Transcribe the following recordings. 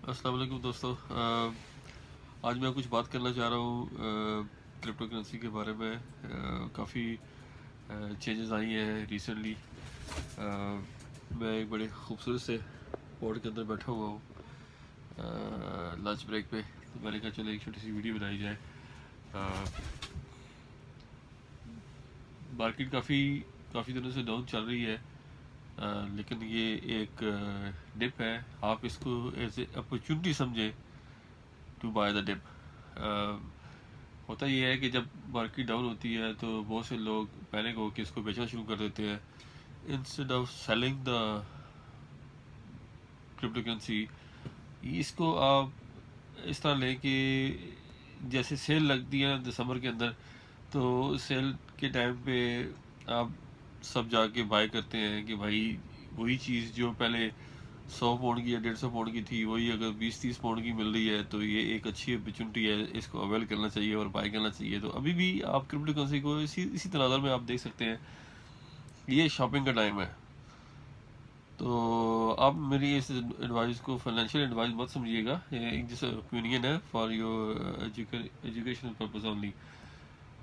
السلام علیکم دوستو، آج میں کچھ بات کرنا چاہ رہا ہوں کرپٹو کرنسی کے بارے میں۔ کافی چینجز آئی ہیں ریسنٹلی۔ میں ایک بڑے خوبصورت سے بورڈ کے اندر بیٹھا ہوا ہوں لنچ بریک پہ، تو میں نے کہا چلو ایک چھوٹی سی ویڈیو بنائی جائے۔ مارکیٹ کافی دنوں سے ڈاؤن چل رہی ہے، لیکن یہ ایک ڈپ ہے۔ آپ اس کو ایز اے اپرچونٹی سمجھیں ٹو بائی دا ڈپ۔ ہوتا یہ ہے کہ جب مارکیٹ ڈاؤن ہوتی ہے تو بہت سے لوگ پینک ہو کے اس کو بیچنا شروع کر دیتے ہیں instead of selling the crypto currency. اس کو آپ اس طرح لیں کہ جیسے سیل لگتی ہے دسمبر کے اندر، تو سیل کے ٹائم پہ آپ سب جا کے بائی کرتے ہیں کہ بھائی وہی چیز جو پہلے 100 پاؤنڈ کی یا 150 پاؤنڈ کی تھی، وہی اگر 20-30 پاؤنڈ کی مل رہی ہے تو یہ ایک اچھی اپرچونٹی ہے، اس کو اویل کرنا چاہیے اور بائی کرنا چاہیے۔ تو ابھی بھی آپ کرپٹو کرنسی کو اسی تناظر میں آپ دیکھ سکتے ہیں، یہ شاپنگ کا ٹائم ہے۔ تو آپ میری اس ایڈوائس کو فائنینشیل ایڈوائس مت سمجھیے گا، یہ ایک جیسا اوپینین ہے for your educational purpose only.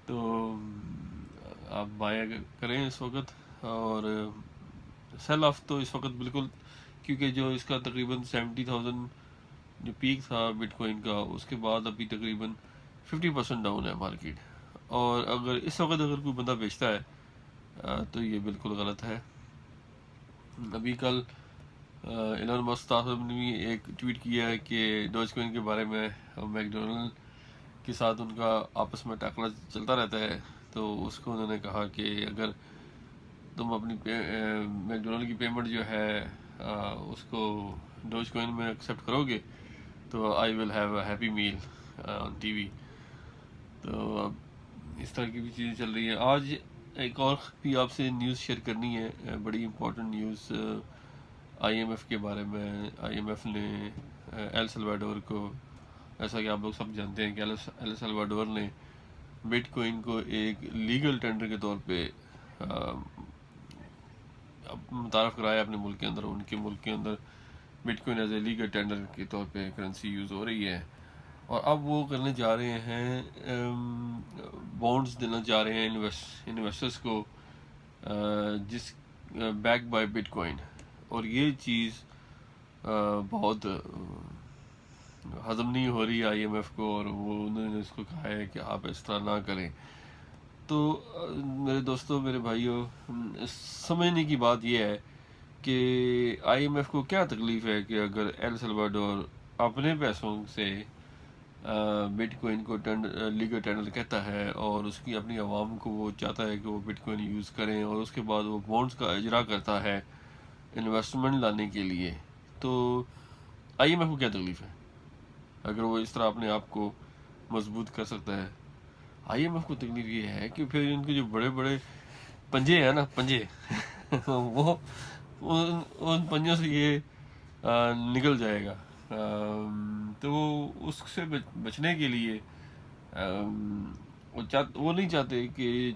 تو آپ بائی کریں اس وقت، اور سیل آف تو اس وقت بالکل، کیونکہ جو اس کا تقریباً 70,000 جو پیک تھا بٹ کوائن کا، اس کے بعد ابھی تقریباً 50% ڈاؤن ہے مارکیٹ۔ اور اگر اس وقت کوئی بندہ بیچتا ہے تو یہ بالکل غلط ہے۔ ابھی کل ایلن مسک صاحب نے بھی ایک ٹویٹ کیا ہے کہ ڈوج کوائن کے بارے میں، میک ڈونلڈ کے ساتھ ان کا آپس میں ٹاکرا چلتا رہتا ہے، تو اس کو انہوں نے کہا کہ اگر تم اپنی میک ڈونلڈ کی پیمنٹ جو ہے اس کو ڈوج کوائن میں ایکسیپٹ کرو گے تو I will have a happy meal on T V. تو اب اس طرح کی بھی چیزیں چل رہی ہیں۔ آج ایک اور بھی آپ سے نیوز شیئر کرنی ہے، بڑی important news I M F کے بارے میں۔ آئی ایم ایف نے ایل سلواڈور کو، ایسا کہ آپ لوگ سب جانتے ہیں کہ ایل سلواڈور نے بٹ کوائن کو ایک لیگل ٹینڈر کے طور پہ متعارف کرایا اپنے ملک کے اندر۔ ان کے ملک کے اندر bitcoin as a legal tender کے طور پہ کرنسی یوز ہو رہی ہے، اور اب وہ کرنے جا رہے ہیں، بانڈز دینا چاہ رہے ہیں انویسٹرز کو، جس بیک بائی بٹ کوائن۔ اور یہ چیز بہت ہضم نہیں ہو رہی آئی ایم ایف کو، اور انہوں نے اس کو کہا ہے کہ آپ اس طرح نہ کریں۔ تو میرے دوستوں، میرے بھائیوں، سمجھنے کی بات یہ ہے کہ آئی ایم ایف کو کیا تکلیف ہے کہ اگر ایل سلواڈور اپنے پیسوں سے بٹ کوائن کو لیگل ٹینڈر کہتا ہے، اور اس کی اپنی عوام کو وہ چاہتا ہے کہ وہ بٹ کوائن یوز کریں، اور اس کے بعد وہ بانڈز کا اجرا کرتا ہے انویسٹمنٹ لانے کے لیے، تو آئی ایم ایف کو کیا تکلیف ہے اگر وہ اس طرح اپنے آپ کو مضبوط کر سکتا ہے؟ آئی ایم ایف کو تکلیف یہ ہے کہ پھر ان کے جو بڑے بڑے پنجے ہیں نا، پنجے وہ ان پنجوں سے یہ نکل جائے گا۔ تو وہ اس سے بچنے کے لیے وہ نہیں چاہتے کہ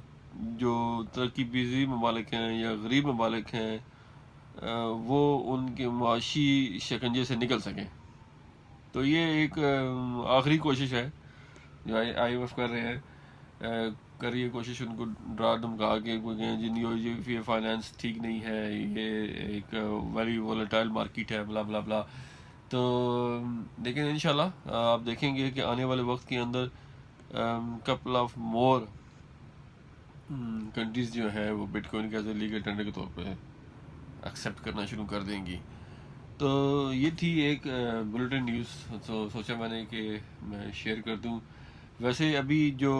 جو ترقی پذیر ممالک ہیں یا غریب ممالک ہیں وہ ان کے معاشی شکنجے سے نکل سکیں۔ تو یہ ایک آخری کوشش ہے جو آئی ایم ایف کر رہے ہیں، کر یہ کوشش ان کو ڈرا دھمکا کے جن فائنانس ٹھیک نہیں ہے، یہ ایک ویری وولیٹائل مارکیٹ ہے، بلا بلا بلا۔ تو لیکن انشاءاللہ آپ دیکھیں گے کہ آنے والے وقت کے اندر کپل آف مور کنٹریز جو ہے وہ بٹ کوائن کے ایز اے لیگل ٹینڈر کے طور پہ ایکسیپٹ کرنا شروع کر دیں گی۔ تو یہ تھی ایک بلیٹن نیوز، تو سوچا میں نے کہ میں شیئر کر دوں۔ ویسے ابھی جو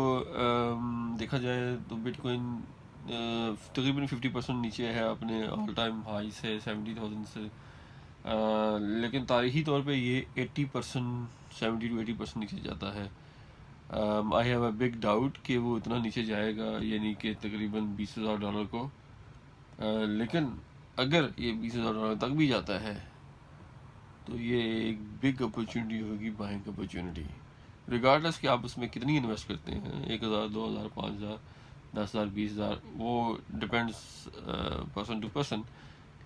دیکھا جائے تو بٹ کوائن تقریباً 50% نیچے ہے اپنے آل ٹائم ہائی سے، 70,000 سے، لیکن تاریخی طور پہ یہ 80%، 70 to 80% نیچے جاتا ہے۔ I have a big doubt کہ وہ اتنا نیچے جائے گا، یعنی کہ تقریباً $20,000 کو، لیکن اگر یہ $20,000 تک بھی جاتا ہے تو یہ ایک بگ اپرچونٹی ہوگی، بائنگ اپرچونٹی، ریگارڈلیس کہ آپ اس میں کتنی انویسٹ کرتے ہیں، 1,000، 2,000، 5,000، 10,000، 20,000، وہ ڈپینڈس پرسن ٹو پرسن۔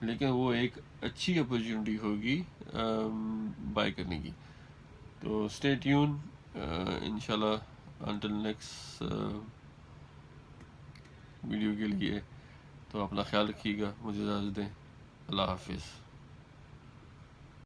لیکن وہ ایک اچھی اپرچونٹی ہوگی بائی کرنے کی. تو اسٹے ٹیون انشاءاللہ انٹل نیکسٹ ویڈیو کے لیے. تو اپنا خیال رکھیے گا, مجھے اجازت دیں. اللہ حافظ.